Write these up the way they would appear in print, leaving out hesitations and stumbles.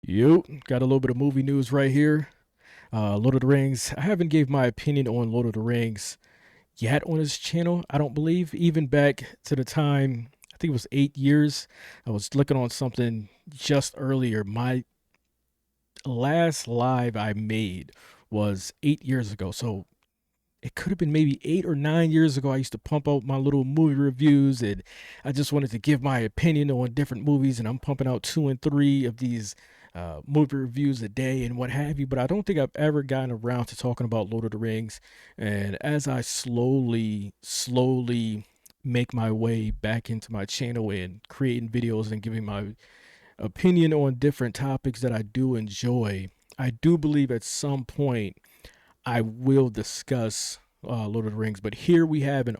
Yo, got a little bit of movie news right here. Lord of the Rings. I haven't gave my opinion on Lord of the Rings yet on this channel. I don't believe. Even back to the time, I think it was 8 years. I was looking on something just earlier. My last live I made was 8 years ago. So it could have been maybe 8 or 9 years ago. I used to pump out my little movie reviews, and I just wanted to give my opinion on different movies. And I'm pumping out 2 and 3 of these movie reviews a day and what have you. But I don't think I've ever gotten around to talking about Lord of the Rings. And as I slowly make my way back into my channel and creating videos and giving my opinion on different topics that I do enjoy, I do believe at some point I will discuss Lord of the Rings. But here we have uh,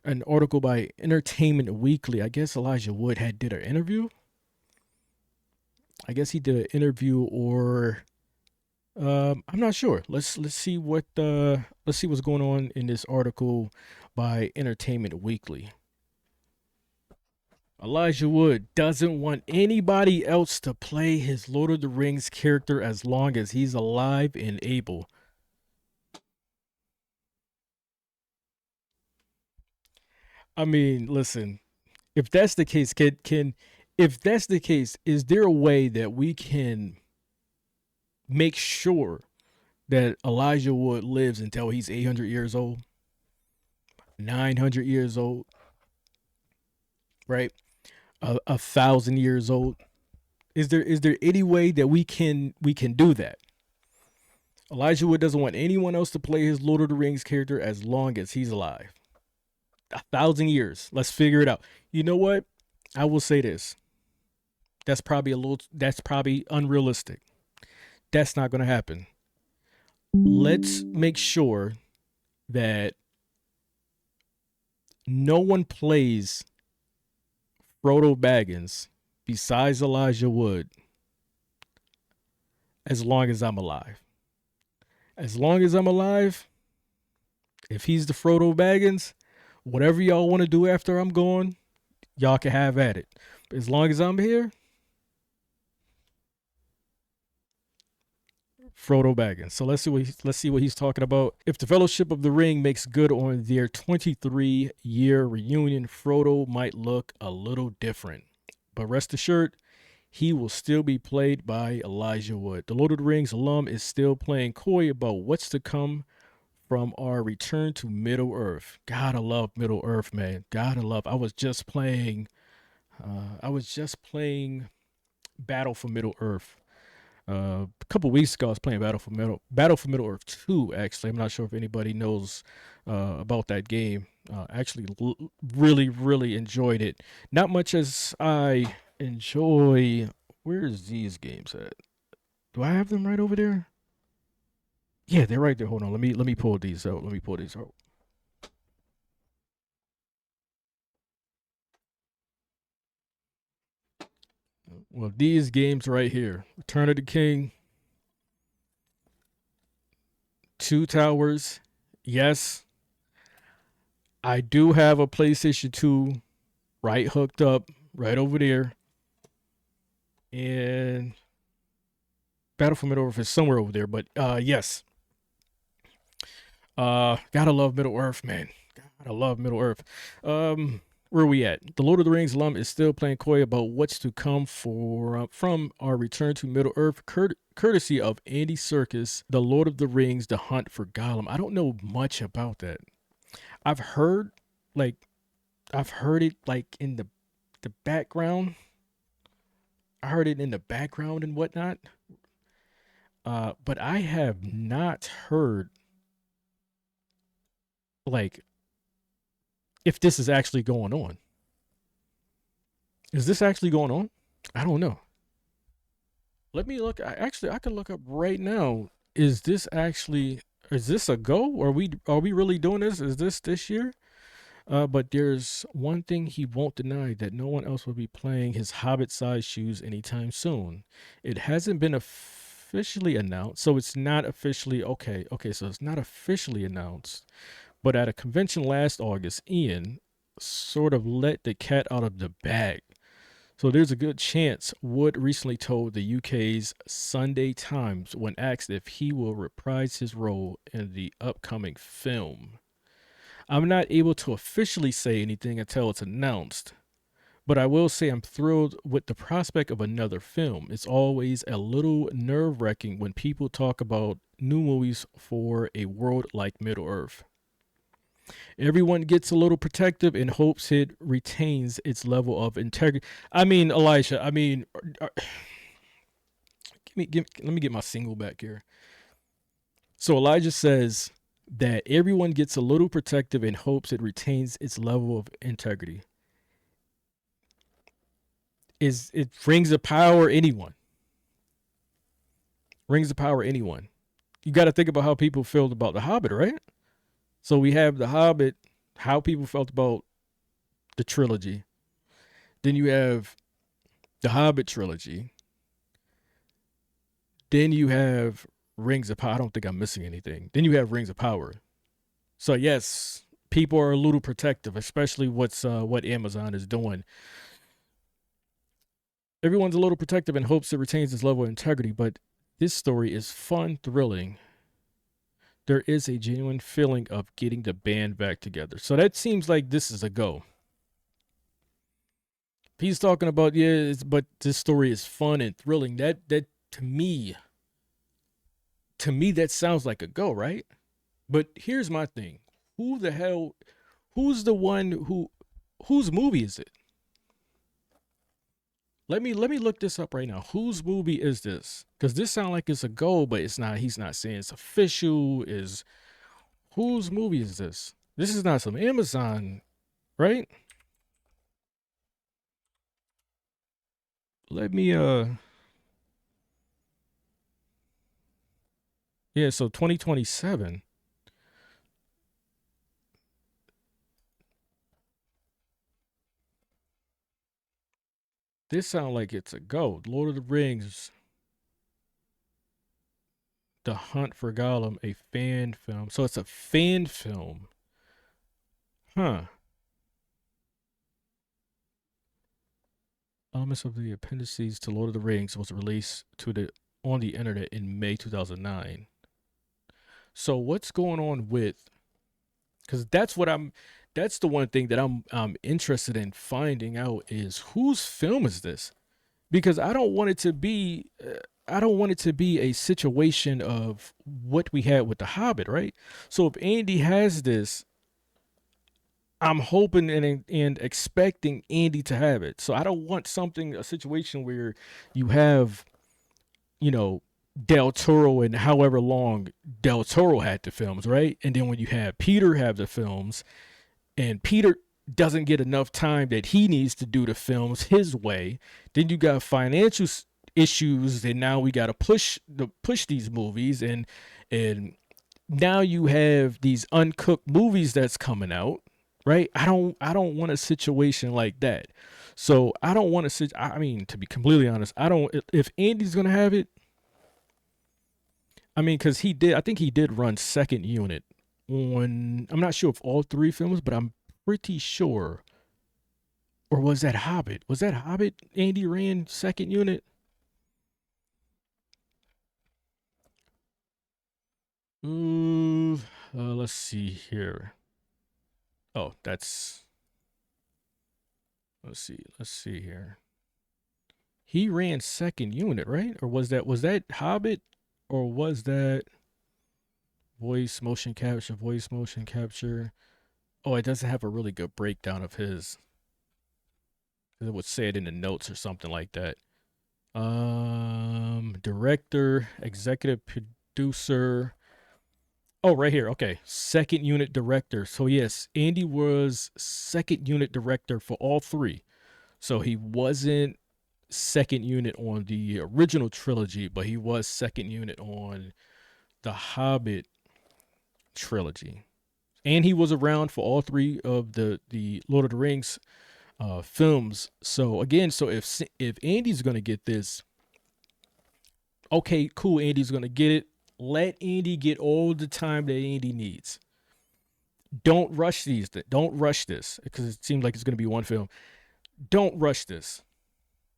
an article by Entertainment Weekly. I guess Elijah Wood did an interview. I guess he did an interview, or I'm not sure. Let's see what's going on in this article by Entertainment Weekly. Elijah Wood doesn't want anybody else to play his Lord of the Rings character as long as he's alive and able. I mean, listen, if that's the case, can if that's the case, is there a way that we can make sure that Elijah Wood lives until he's 800 years old, 900 years old, right? 1,000 years old? Is there any way that we can do that? Elijah Wood doesn't want anyone else to play his Lord of the Rings character as long as he's alive. 1,000 years. Let's figure it out. You know what? I will say this. That's probably unrealistic. That's not going to happen. Let's make sure that no one plays Frodo Baggins besides Elijah Wood as long as I'm alive. As long as I'm alive, if he's the Frodo Baggins, whatever y'all want to do after I'm gone, y'all can have at it. But as long as I'm here, Frodo Baggins. So let's see what he's talking about. If the Fellowship of the Ring makes good on their 23-year reunion, Frodo might look a little different. But rest assured, he will still be played by Elijah Wood. The Lord of the Rings alum is still playing coy about what's to come from our return to Middle Earth. Gotta love Middle Earth, man. Gotta love. I was just playing Battle for Middle Earth. A couple weeks ago, I was playing Battle for Middle Earth 2. Actually, I'm not sure if anybody knows about that game. Actually, really enjoyed it. Not much as I enjoy. Where's these games at? Do I have them right over there? Yeah, they're right there. Hold on. Let me pull these out. Let me pull these out. Well, these games right here: Return of the King, Two Towers. Yes, I do have a PlayStation 2 right hooked up right over there, and Battle for Middle Earth is somewhere over there. But yes, gotta love Middle Earth, man. Gotta love Middle Earth. Where are we at? The Lord of the Rings alum is still playing coy about what's to come from our return to Middle Earth, courtesy of Andy Serkis, The Lord of the Rings: The Hunt for Gollum. I don't know much about that. I've heard like I've heard it like in the background. I heard it in the background and whatnot. But I have not heard like if this is actually going on. Is this actually going on? I don't know. Let me look. I can look up right now. Is this a go? Are we really doing this? Is this year? But there's one thing he won't deny, that no one else will be playing his Hobbit-sized shoes anytime soon. It hasn't been officially announced, so it's not officially okay. Okay, so it's not officially announced, but at a convention last August, Ian sort of let the cat out of the bag. So there's a good chance Wood recently told the UK's Sunday Times when asked if he will reprise his role in the upcoming film. I'm not able to officially say anything until it's announced, but I will say I'm thrilled with the prospect of another film. It's always a little nerve wracking when people talk about new movies for a world like Middle Earth. Everyone gets a little protective and hopes it retains its level of integrity. I mean, Elisha, let me get my single back here. So Elijah says that everyone gets a little protective and hopes it retains its level of integrity. Is it rings of power anyone? Rings of power anyone? You got to think about how people felt about The Hobbit, right? So we have The Hobbit, how people felt about the trilogy. Then you have the Hobbit trilogy. Then you have Rings of Power. I don't think I'm missing anything. Then you have Rings of Power. So yes, people are a little protective, especially what Amazon is doing. Everyone's a little protective and hopes it retains its level of integrity, but this story is fun, thrilling. There is a genuine feeling of getting the band back together. So that seems like this is a go. He's talking about, yeah, but this story is fun and thrilling. That to me that sounds like a go, right? But here's my thing. Who the hell who's the one whose movie is it? Let me look this up right now. Whose movie is this? Because this sounds like it's a go, but it's not. He's not saying it's official. Is whose movie is this? This is not some Amazon, right? Let me yeah, so 2027. This sounds like it's a go. Lord of the Rings, The Hunt for Gollum, a fan film. So it's a fan film. Huh. Elements of the appendices to Lord of the Rings was released to the on the internet in May 2009. So what's going on with? Because that's the one thing that I'm interested in finding out is whose film is this? Because I don't want it to be a situation of what we had with The Hobbit, right? So if Andy has this, I'm hoping and expecting Andy to have it. So I don't want a situation where you have, you know, Del Toro and however long Del Toro had the films, right? And then when you have Peter have the films, and Peter doesn't get enough time that he needs to do the films his way, then you got financial issues, and now we got to push these movies, and now you have these uncooked movies that's coming out, right? I don't want a situation like that. So I don't want to. I mean, to be completely honest, I don't. If Andy's gonna have it, I mean, because he did. I think he did run second unit on. I'm not sure if all three films, but I'm pretty sure. Or was that Hobbit? Was that Hobbit? Andy ran second unit. Ooh, let's see here. Oh, that's. Let's see here. He ran second unit, right? Or was that Hobbit, or was that voice motion capture? Oh, it doesn't have a really good breakdown of his. It would say it in the notes or something like that. Director, executive producer. Oh, right here. Okay, second unit director. So yes, Andy was second unit director for all three. So he wasn't second unit on the original trilogy, but he was second unit on the Hobbit trilogy. and he was around for all three of the Lord of the Rings films. So again, so if Andy's gonna get this, okay, cool, Andy's gonna get it. Let Andy get all the time that Andy needs. Don't rush these. Don't rush this because it seems like it's gonna be one film. Don't rush this.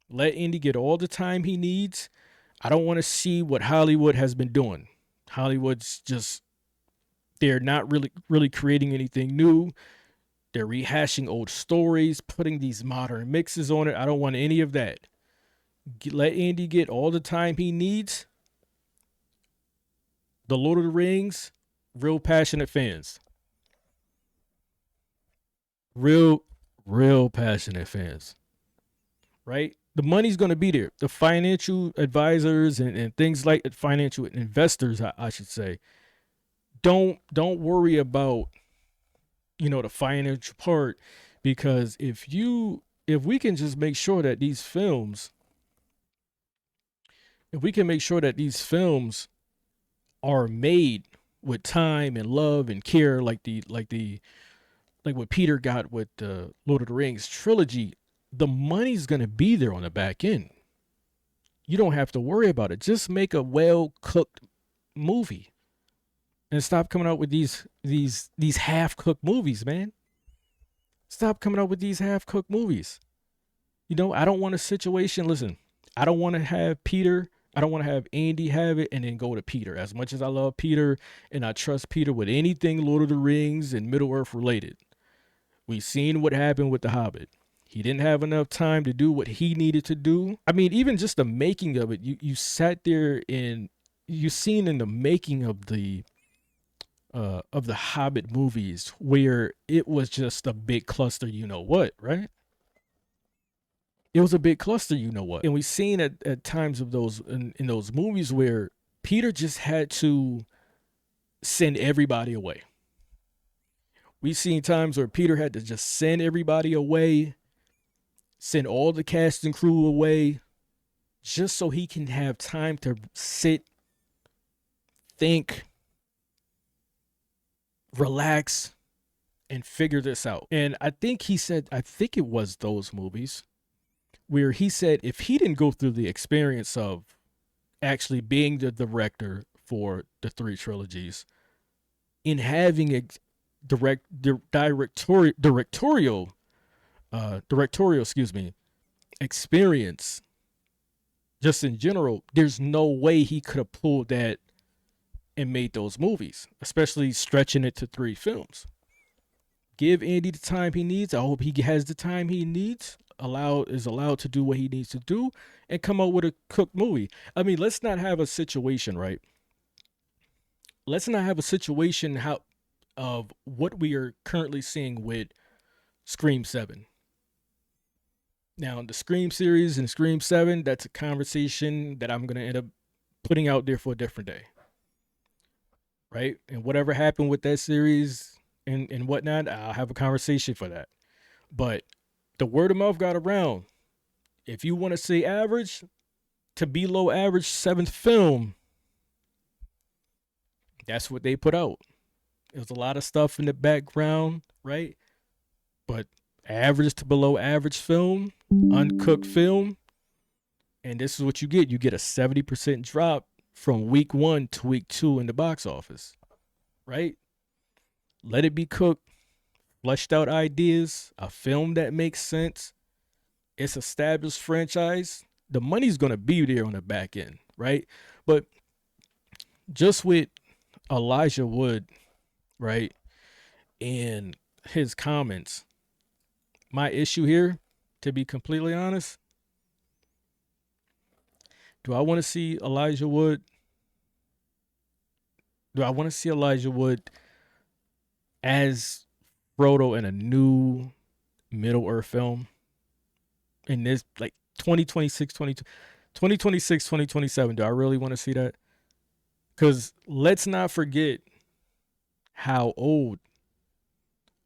Let Andy get all the time he needs. I don't want to see what Hollywood has been doing. Hollywood's just, they're not really creating anything new. They're rehashing old stories, putting these modern mixes on it. I don't want any of that. Let Andy get all the time he needs. The Lord of the Rings, real passionate fans. Real passionate fans. Right? The money's going to be there. The financial advisors and things like financial investors, I should say, don't worry about, you know, the financial part, because if we can just make sure that these films, if we can make sure that these films are made with time and love and care, like what Peter got with the Lord of the Rings trilogy, the money's gonna be there on the back end. You don't have to worry about it. Just make a well cooked movie and stop coming out with these half cooked movies, man. Stop coming out with these half cooked movies. You know, I don't want a situation. Listen, I don't want to have Peter. I don't want to have Andy have it and then go to Peter. As much as I love Peter and I trust Peter with anything Lord of the Rings and Middle Earth related, we've seen what happened with The Hobbit. He didn't have enough time to do what he needed to do. I mean, even just the making of it, you sat there and you seen in the making of the Hobbit movies where it was just a big cluster, you know what, right? It was a big cluster, you know what. And we've seen at times of those in those movies where Peter just had to send everybody away. We've seen times where Peter had to just send everybody away, send all the cast and crew away, just so he can have time to sit, think, relax, and figure this out. And I think it was those movies where he said if he didn't go through the experience of actually being the director for the three trilogies, in having a directorial experience just in general, there's no way he could have pulled that and made those movies, especially stretching it to 3 films. Give Andy the time he needs. I hope he has the time he needs, is allowed to do what he needs to do, and come out with a cooked movie. I mean, let's not have a situation, right? Let's not have a situation of what we are currently seeing with Scream 7. Now, the Scream series and Scream 7, that's a conversation that I'm going to end up putting out there for a different day. Right? And whatever happened with that series and whatnot, I'll have a conversation for that. But the word of mouth got around. If you want to say average, to below average 7th film, that's what they put out. There's a lot of stuff in the background, right? But average to below average film, uncooked film, and this is what you get. You get a 70% drop from week 1 to week 2 in the box office, right? Let it be cooked, fleshed out ideas, a film that makes sense. It's established franchise. The money's going to be there on the back end, right? But just with Elijah Wood, right, and his comments, my issue here, to be completely honest, do I want to see Elijah Wood? Do I want to see Elijah Wood as Frodo in a new Middle Earth film? In this, like 2026, 2027, do I really want to see that? Because let's not forget how old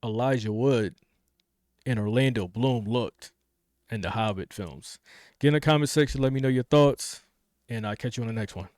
Elijah Wood and Orlando Bloom looked in the Hobbit films. Get in the comment section, let me know your thoughts, and I'll catch you on the next one.